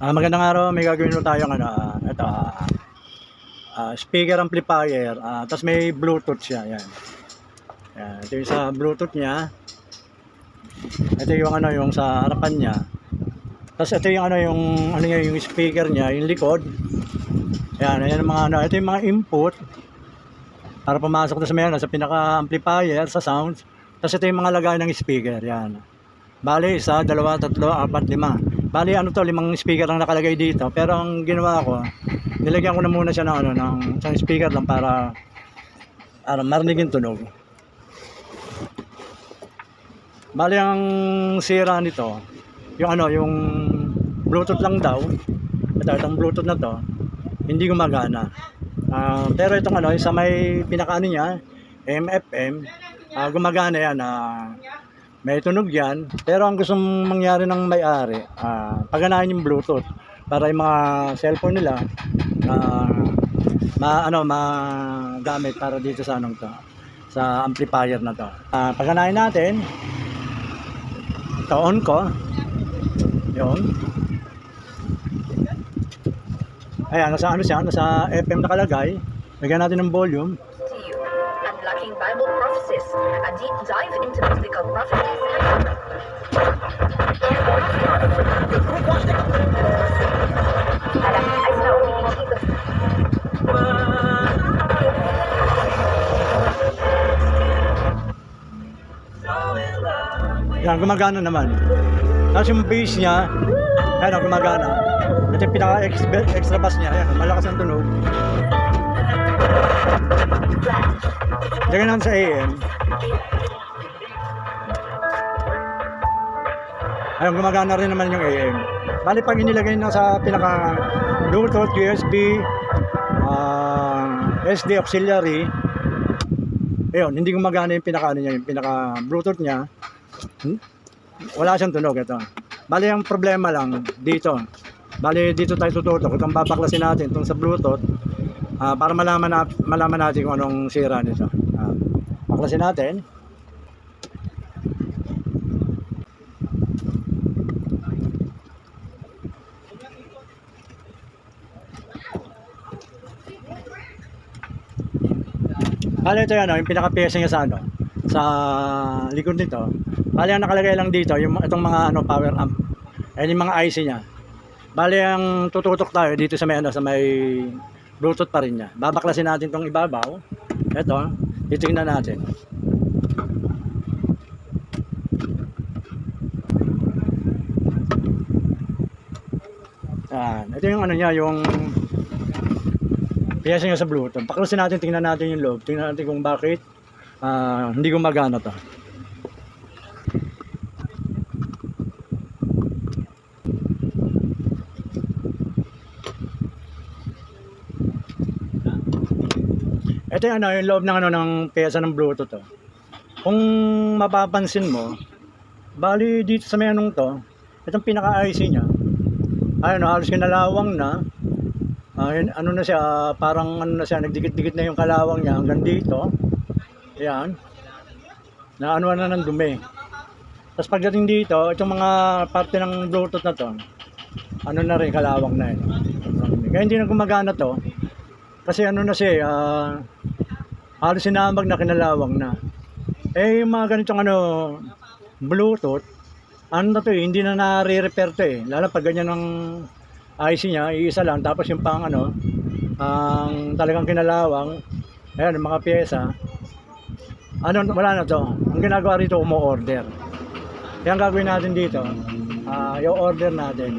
Magandang araw, may gagawin po tayong ano, ito, speaker amplifier, tapos may Bluetooth siya, yan. Yan, ito yung sa Bluetooth niya. Ito yung ano, yung sa harapan niya. Tapos ito yung ano, yung niya, yung speaker niya, yung likod. Yan, ayan ang mga ano, ito yung mga input para pumasok na sa meron sa pinaka-amplifier sa sounds. Tapos ito yung mga lagay ng speaker, yan. Bali, 1, 2, 3, 4, 5. Bali, ano to, 5 speaker lang nakalagay dito. Pero ang ginawa ko, nilagyan ko na muna siya ng ano, ng isang speaker lang para marinig yung tunog. Bali, ang sira nito, yung ano, yung Bluetooth lang daw. Itong Bluetooth na to, hindi gumagana. Pero itong ano, sa may pinakaano niya, MFM, gumagana yan. May tunog yan, pero ang gusto mangyari ng may-ari, paganahin yung Bluetooth para yung mga cellphone nila magamit para dito sa anong to, sa amplifier na to. Paganahin natin, ito on ko, yun. Ayan, nasa ano siya, nasa FM nakalagay. Lagyan natin ng volume. Unlocking Bible prophecies, a deep dive into biblical prophecies Yan, gumagana naman. Tapos yung bass niya, ayan, gumagana. At yung pinaka-extra bass niya, ayan, malakas ang tunog. Lagyan natin sa AM. Ayun, gumagana rin naman yung AM. Bali, pag inilagay na sa pinaka Bluetooth, USB, SD auxiliary, ayun, hindi gumagana yung pinaka ano niya, yung pinaka Bluetooth niya. Wala siyang tunog ito. Bali, ang problema lang dito. Bali, dito tayo tututok. Itong babaklasin natin itong sa Bluetooth. Para malaman natin kung anong sira nito. Baklasin natin. Bali, ito yan, yung pinaka-pyesa niya sa ano, sa likod nito. Bali, ang nakalagay lang dito yung itong mga ano, power amp. Ayan yung mga IC niya. Bali, ang tututok tayo dito sa may ano, sa may Bluetooth pa rin niya. Babaklasin natin tong ibabaw. Ito, titingnan natin. Ito yung ano niya, yung pyesa niya sa Bluetooth. Baklasin natin, tingnan natin yung loob. Tingnan natin kung bakit hindi gumagana to. Ito yung ano, yung loob ng ano ng pyesa ng Bluetooth to. Kung mapapansin mo, bali dito sa may anong to, itong pinaka-IC niya. Ayun, halos kinalawang na. Ano na siya, parang ano na siya, nagdikit-dikit na yung kalawang niya hanggang dito. Ayan. Na ano na ng dumi. Tapos pagdating dito, itong mga parte ng Bluetooth na to, ano na rin, kalawang na yun. Kaya hindi na gumagana to. Kasi ano na siya, halos sinambag na, kinalawang na. Yung mga ganitong ano, Bluetooth, ano na to hindi na nare-repair to Lalo pag ganyan ng IC niya, iisa lang. Tapos yung pang ano, ang talagang kinalawang, ayan, yung mga pyesa, ano, wala na to. Ang ginagawa rito, umu-order. Kaya ang gagawin natin dito, yung order natin.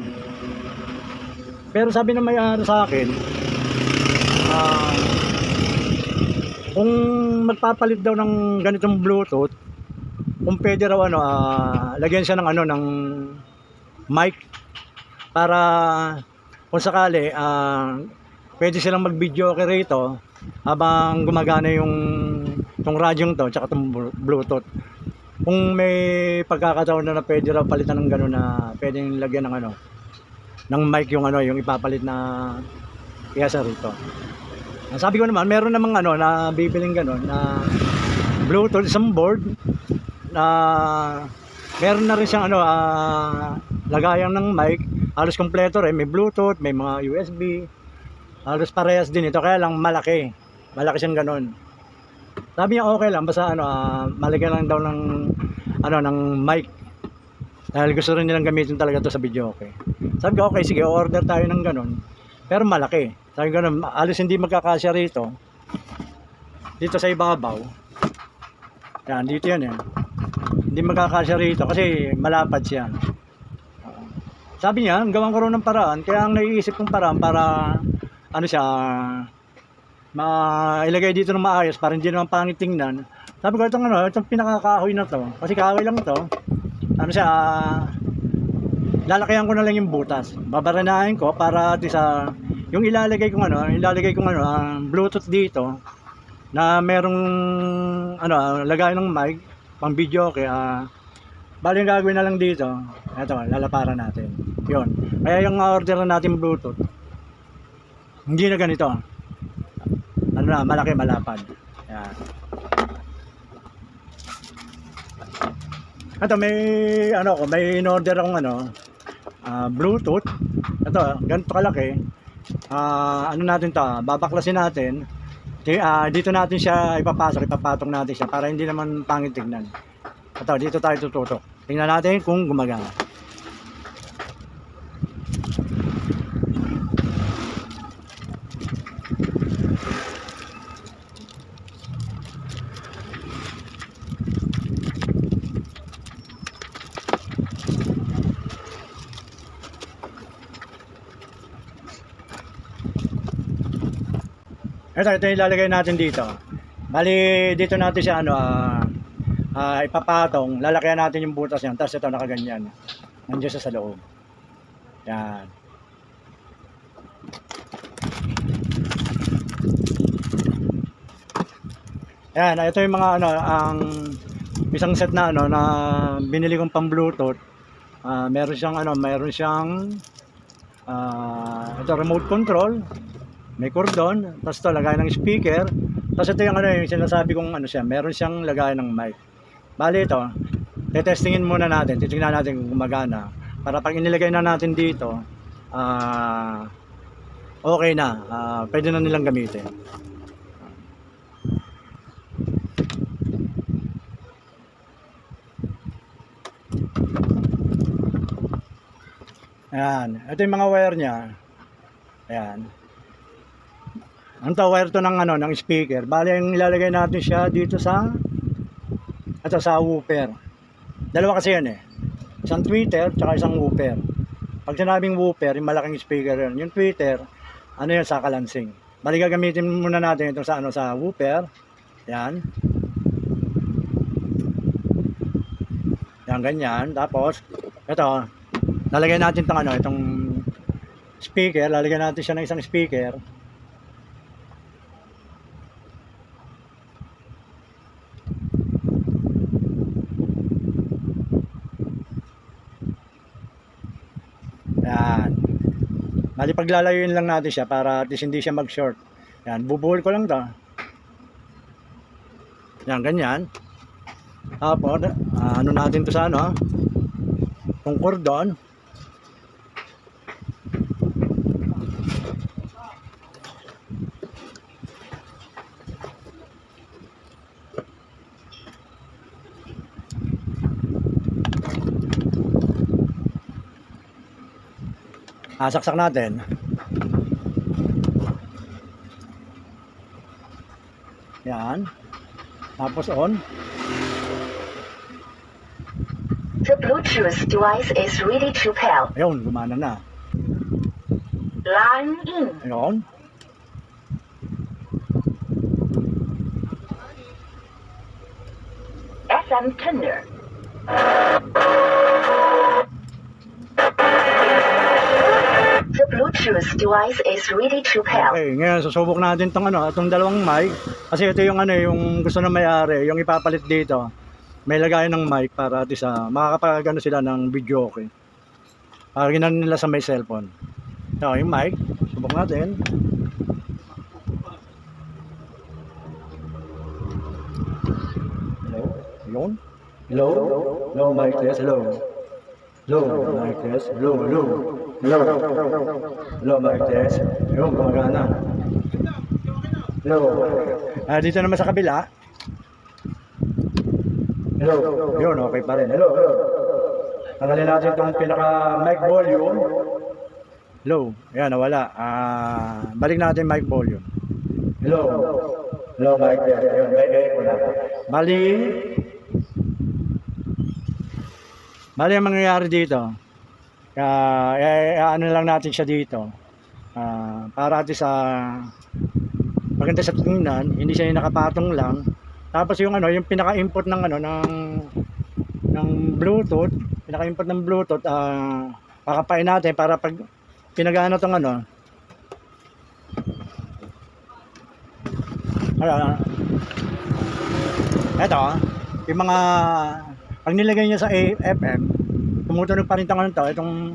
Pero sabi na may-ari sa akin, kung magpapalit daw ng ganitong Bluetooth, kung pwede raw ano, lagyan siya ng ano, ng mic para kung sakali pwede silang mag-video okay rito habang gumagana yung tong radyong to tsaka tong Bluetooth. Kung may pagkakataon na pwede raw palitan ng gano'n na pwedeng lagyan ng ano, ng mic yung ano, yung ipapalit na pyesa rito. Sabi ko naman, meron namang ano na bibiling gano'n na Bluetooth, isang board na meron na rin siyang ano, lagayan ng mic halos kompleto rin, may Bluetooth, may mga USB, halos parehas din ito, kaya lang malaki siyang ganun. Sabi niya okay lang, basta malagyan lang daw ng ng mic, dahil gusto rin nilang gamitin talaga to sa video. Okay, sabi ko okay, sige, order tayo ng ganun, pero malaki. Sabi ko ganun, halos hindi magkakasya rito, dito sa ibabaw. Yan, dito yan hindi magkakasya rito kasi malapad siya. Sabi niya, gawan ko rin ng paraan, kaya ang naiisip kong paraan para ilagay dito ng maayos para hindi naman pangit tingnan. Sabi ko itong pinakakahoy na to, kasi kahoy lang to, lalakayan ko na lang yung butas, babaranahin ko para yung ilalagay kong Bluetooth dito na merong lagay ng mic pang video. Kaya bali yung gagawin na lang dito, ito, lalaparan natin yun. Kaya yung order na natin Bluetooth hindi na ganito, malaki, malapad. Yan. Ito may in-order akong Bluetooth. Ito, ganito kalaki. Natin to, babaklasin natin. Dito natin siya ipapatong natin siya para hindi naman pangit tignan. Ito, dito tayo tututok. Tingnan natin kung gumagana. Ito yung ilalagay natin dito. Bali, dito natin siya ipapatong. Lalakayan natin yung butas niyan. Tapos ito nakaganyan. Nandiyan siya sa loob. Yan. Yan, ito yung mga ang isang set na na binili kong pang Bluetooth. Meron siyang ito remote control. May cordon, tapos ito lagay ng speaker, tapos ito yung yung sinasabi kong meron siyang lagay ng mic. Bali ito, tetestingin muna natin, titingnan natin kung gumagana, para pag inilagay na natin dito, okay na, pwede na nilang gamitin. Ayan, ito yung mga wire niya. Ayan. Ang wire to ng speaker. Bali ang ilalagay natin siya dito sa woofer. Dalawa kasi yan Isang tweeter tsaka isang woofer. Pag sinabing woofer, yung malaking speaker yun. Yung tweeter, yan sa kalansing. Bali gagamitin muna natin ito sa woofer. Yan. Yan ganyan. Tapos ito, lalagay natin itong speaker, lalagyan natin siya ng isang speaker. Yan. Bali paglalayuin lang natin siya para at least hindi siya mag-short. Yan, bubuhol ko lang to. Yan, ganyan. Tapos, natin to sa itong cordon. Saksak natin. Yan. Tapos on. The Bluetooth device is ready to pair. Ayun, gumana na. Line in. Ayun. FM tuner. The Bluetooth device is ready to pair. Okay, ngayon susubok natin itong dalawang mic kasi ito yung yung gusto ng may-ari, yung ipapalit dito. May lagayan ng mic para at makakapag sila ng video, okay. Para ginan nila sa may cellphone. Ito yung mic, subok natin. Hello? Yun? Hello? Hello, mic test, hello. Low, mic test. Low, low. Low. Low, mic test. Ayun, gumagana. Low. Dito naman sa kabila. Hello. Yun, okay pa rin. Hello, hello. Tanggalin natin itong pinaka mic volume. Low. Ayan, nawala. Balik natin mic volume. Hello. Hello, mic test. Ayun, may echo na. Bali ang mangyayari dito. Ano lang natin siya dito. Para natin sa maganda sa tingnan, hindi siya yung nakapatong lang. Tapos yung yung pinaka-input ng ng Bluetooth, pinaka-input ng Bluetooth, pakapain natin para pag pinagana tong eto, yung mga pag nilagay niya sa FM, tumutunog pa rin itong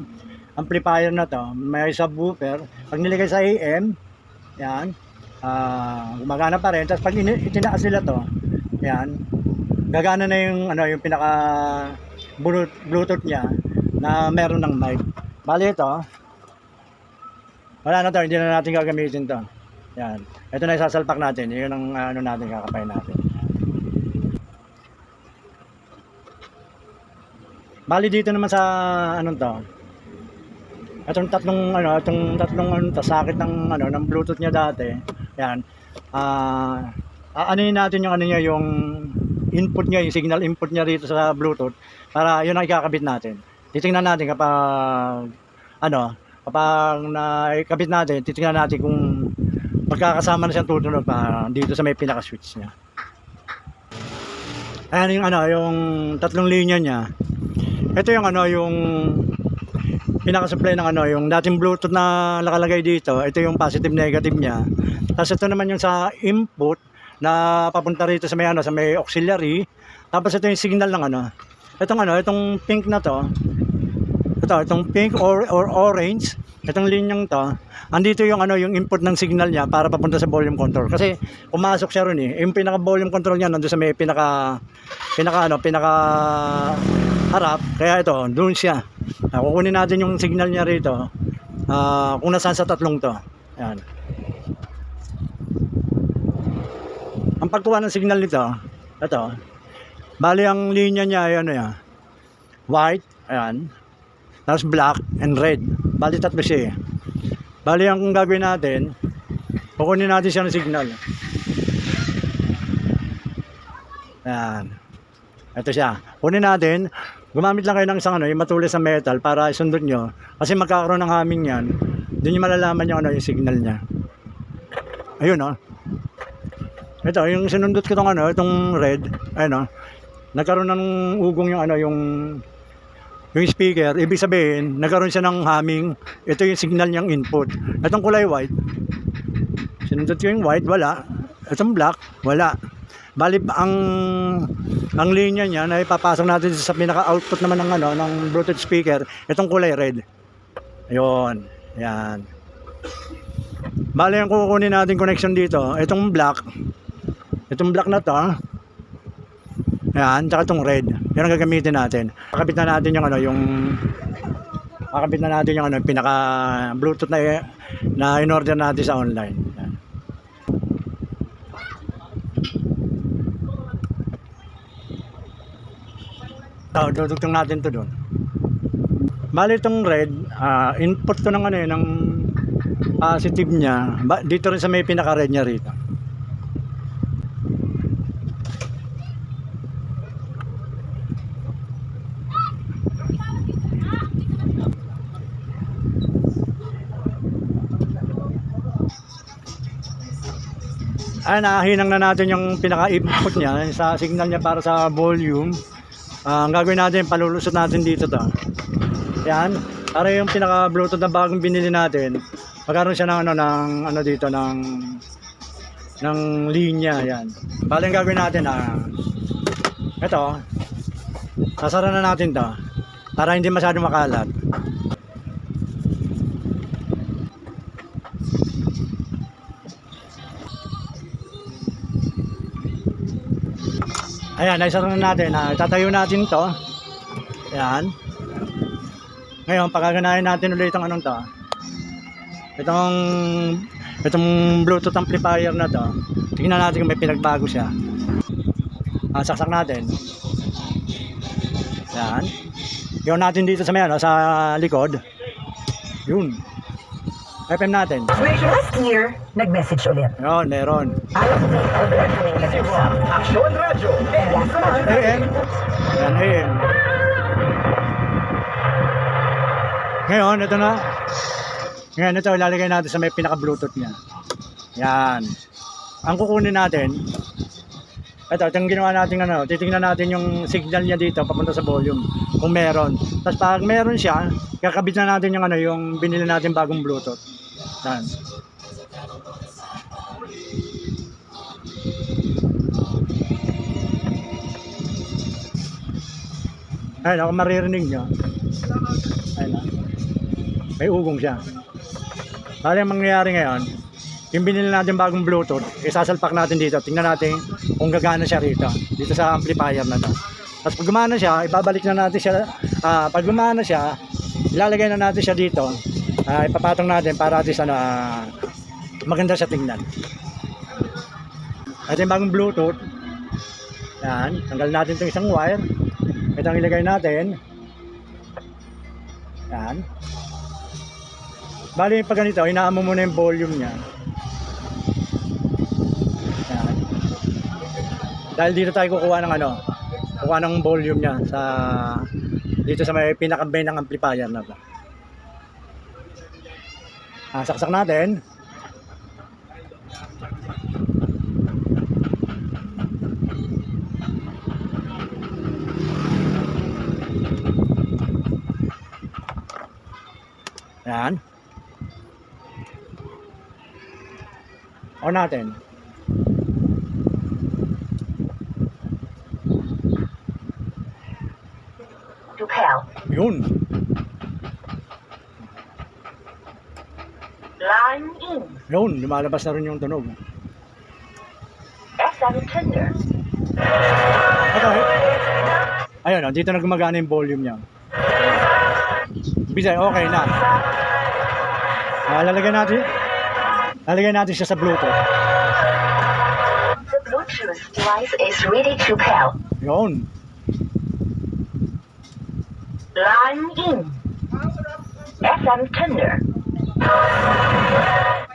amplifier na to, may subwoofer. Pag nilagay sa AM, yan, gumagana pa rin. Tapos pag itinaas nila to, yan, gagana na yung pinaka Bluetooth niya na meron ng mic. Bali ito, wala na to, hindi na natin gagamitin to. Yan, ito na isasalpak natin, yun ang natin, kakapain natin. Bali dito naman sa itong tatlong sakit ng Bluetooth niya dati. Yan. Anuhin natin yung input niya, yung signal input niya rito sa Bluetooth para yun ang ikakabit natin. Titingnan natin kapag naikabit natin, titingnan natin kung magkakasama na siyang tutunog dito sa may pinaka switch niya. Ayan yung tatlong linya niya. Ito yung pinaka-supply ng yung dating Bluetooth na nakalagay dito. Ito yung positive negative niya. Tapos ito naman yung sa input na papunta rito sa may auxiliary. Tapos ito yung signal ng itong pink na to. Itong pink or orange, itong linyang to. Andito yung yung input ng signal niya para papunta sa volume control. Kasi pumasok siya ron yung pinaka volume control niya nandoon sa may pinaka harap, kaya ito, doon siya. Kukunin natin yung signal niya rito. Kung nasaan sa tatlong to. Ayan. Ang pagkuha ng signal nito, ito. Bali ang linya niya ay white, ayan. Tapos black and red. Bali tatlo siya. Bali ang gagawin natin, kukunin natin siya ng signal. Ayan. Ito siya. Kunin natin, gumamit lang kayo ng isang yung matulis na metal para isundot nyo. Kasi magkakaroon ng humming yan. Doon nyo malalaman yung signal niya. Ayun Ito, yung sinundot ko itong red, nagkaroon ng ugong yung speaker. Ibig sabihin, nagkaroon siya ng humming. Ito yung signal niyang input. Itong kulay white, sinundot ko yung white, wala. Itong black, wala. Bali ang linya niya na ipapasok natin sa pinaka-output naman ng Bluetooth speaker, itong kulay red. Ayun, yan. Bali ang kukunin natin connection dito, itong black na to. Yan, tsaka itong red. Yan ang gagamitin natin. Kakabit na natin yung pinaka Bluetooth na in-order natin sa online. Yan. Dudugtong natin to doon. Bali itong red, input to ng positive niya. Dito rin sa may pinaka-red niya rito. Nahinang na natin yung pinaka-input niya sa signal niya para sa volume. Ang gagawin natin, palulusot natin dito to. Yan, para yung pinaka Bluetooth na bagong binili natin, magkaroon siya ng dito ng linya. Yan. Bali ang gagawin natin ito, sasara na natin to para hindi masyado makalat. Ayan, naisara na natin. Itatayo natin to. Ayan. Ngayon, pagkaganahin natin ulit itong anong to. Itong Bluetooth amplifier na to. Tingnan natin kung may pinagbago siya. Saksak natin. Yan. Yun natin dito sa may ano, sa likod. Yun. FM natin. Last year, nag-message ulit. Yun, meron. Ayaw ko Aksyon Radyo. AM. Yan, AM. Ngayon, ito na. Ngayon, ito ilalagay natin sa may pinaka-bluetooth niya. Yan. Ang kukunin natin, itong ginawa natin ano, titingnan natin yung signal niya dito papunta sa volume kung meron. Tapos pag meron siya, kakabit na natin yung ano, yung binili natin bagong Bluetooth. Yan. Ayun, ako maririnig nyo. Ayun na. May ugong siya. Bali ang mangyayari ngayon, yung binili natin bagong Bluetooth, isasalpak natin dito. Tingnan natin kung gagana siya rito. Dito sa amplifier na to. Tapos pag gumana siya, ibabalik na natin siya. Pag gumana siya, ilalagay na natin siya dito. Ipapatong natin para at least maganda siya tingnan. Ito yung bagong Bluetooth. Yan. Tanggal natin itong isang wire. Ito ang ilagay natin. Yan. Bali pag ganito, inaamo muna yung volume niya. Yan. Dahil dito tayo kukuha ng ano, kukuha ng volume niya sa dito sa may pinakabay ng amplifier na to. Saksak natin. Yan. On natin. Dupel. Yun. Line in. Yun, lumalabas na rin yung tunog. SM Tinder. Ito, ayun, dito na gumagana yung volume niya. Bisa, okay na. Lalagyan natin siya sa Bluetooth. The Bluetooth device is ready to pair. Yun. Line in. SM Tinder.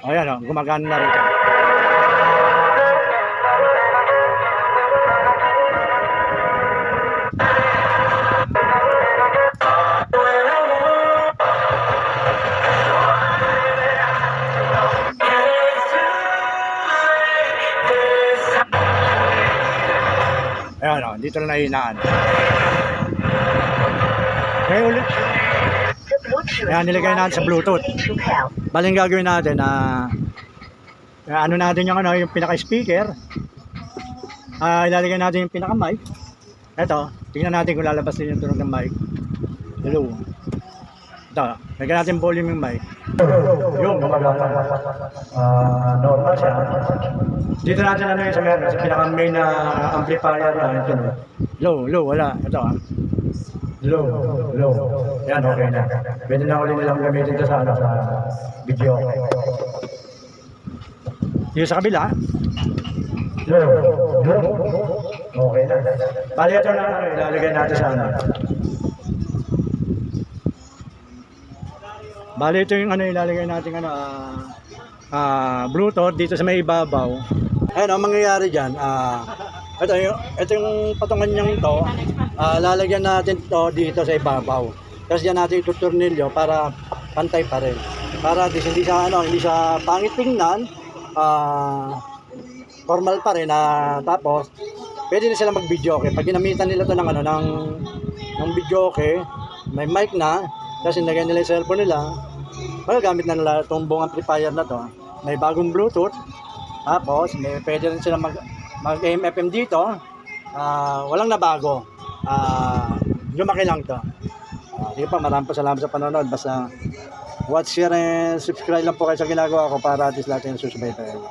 Ayan, gumagana na rin. Ayan, dito na nahinaan. Ngayon ulit. The Bluetooth Ayan, nilagay natin sa Bluetooth. device is ready to pair. Baling gagawin natin, ano natin yung, ano, yung pinaka-speaker. Ilalagay natin yung pinaka-mic. Ito, tingnan natin kung lalabas din yung tunog ng mic. Hello. Ito, lagyan natin volume yung mic. Yung, normal siya. Dito natin ano yung sa pinaka-main na amplifier na yung tunog. Low, wala. Ito low. Yan, okay na. Pwede na ulit nilang gamitin ito sa video. Dito sa kabila. Low. Okay na. Bali ito na ilalagay natin sa Bali ito yung ilalagay natin Bluetooth dito sa may ibabaw. Ayun, ang mangyayari dyan, ito yung patungan niyang ito, lalagyan natin ito dito sa ibabaw. Tapos dyan natin ituturnilyo para pantay pa rin. Para hindi siya pangit tingnan, formal pa rin. Tapos, pwede na sila mag-videoke. Pag ginamitan nila ito ng videoke, may mic na, tapos nilagyan nila yung cellphone nila, magagamit na nila itong buong amplifier na to. May bagong Bluetooth, tapos pwede rin sila mag-AM FM dito. Walang nabago. Lumaki lang to. Sige pa, maraming pa salamat sa panonood. Basta watch, share, and subscribe lang po kayo sa ginagawa ko para at least lahat yung susubaybayan.